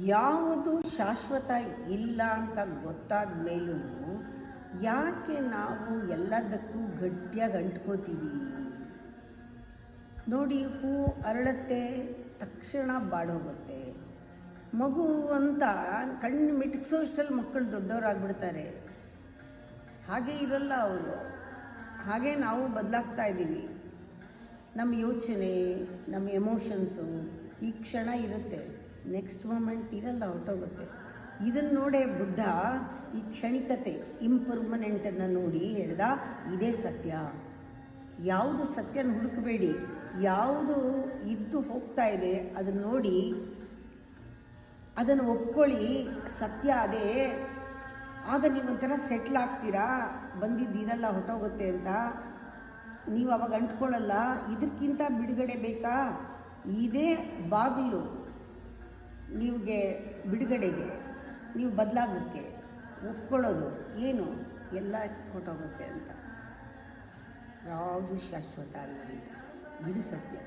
ಯಾವುದು ಶಾಶ್ವತ ಇಲ್ಲ ಅಂತ ಗೊತ್ತಾದ ಮೇಲೂ ಯಾಕೆ ನಾವು ಎಲ್ಲದಕ್ಕೂ ಗಟ್ಟಿಯಾಗಿ ಅಂಟ್ಕೋತೀವಿ? ನೋಡಿ, ಹೂ ಅರಳುತ್ತೆ, ತಕ್ಷಣ ಬಾಡೋಗುತ್ತೆ. ಮಗು ಅಂತ ಕಣ್ಣು ಮಿಟಕ್ಸೋಷ್ಟರಲ್ಲಿ ಮಕ್ಕಳು ದೊಡ್ಡವರಾಗ್ಬಿಡ್ತಾರೆ. ಹಾಗೆ ಇರಲ್ಲ ಅವರು. ಹಾಗೆ ನಾವು ಬದಲಾಗ್ತಾ ಇದ್ದೀವಿ. ನಮ್ಮ ಯೋಚನೆ, ನಮ್ಮ ಎಮೋಷನ್ಸು ಈ ಕ್ಷಣ ಇರುತ್ತೆ, ನೆಕ್ಸ್ಟ್ ಮೂಮೆಂಟ್ ಇರಲ್ಲ, ಹೊರಟೋಗುತ್ತೆ. ಇದನ್ನು ನೋಡೇ ಬುದ್ಧ ಈ ಕ್ಷಣಿಕತೆ, ಇಂಪರ್ಮನೆಂಟನ್ನು ನೋಡಿ ಹೇಳ್ದ, ಇದೇ ಸತ್ಯ. ಯಾವುದು ಸತ್ಯನ ಹುಡುಕಬೇಡಿ, ಯಾವುದು ಇದ್ದು ಹೋಗ್ತಾ ಇದೆ ಅದನ್ನು ನೋಡಿ ಅದನ್ನು ಒಪ್ಕೊಳ್ಳಿ, ಸತ್ಯ ಅದೇ. ಆಗ ನೀವೊಂಥರ ಸೆಟ್ಲ್ ಆಗ್ತೀರಾ, ಬಂದಿದ್ದೀರಲ್ಲ ಹೊರಟೋಗುತ್ತೆ ಅಂತ. ನೀವು ಅವಾಗ ಅಂಟ್ಕೊಳ್ಳಲ್ಲ. ಇದಕ್ಕಿಂತ ಬಿಡುಗಡೆ ಬೇಕಾ? ಇದೇ ಬಾಗಿಲು ನೀವಿಗೆ ಬಿಡುಗಡೆಗೆ, ನೀವು ಬದಲಾಗೋಕ್ಕೆ ಒಪ್ಕೊಳ್ಳೋದು. ಏನು ಎಲ್ಲ ಹೊರಟೋಗುತ್ತೆ ಅಂತ. ಯಾವುದು ಶಾಶ್ವತ ಅಲ್ಲ ಅಂತ, ಇದು ಸತ್ಯ.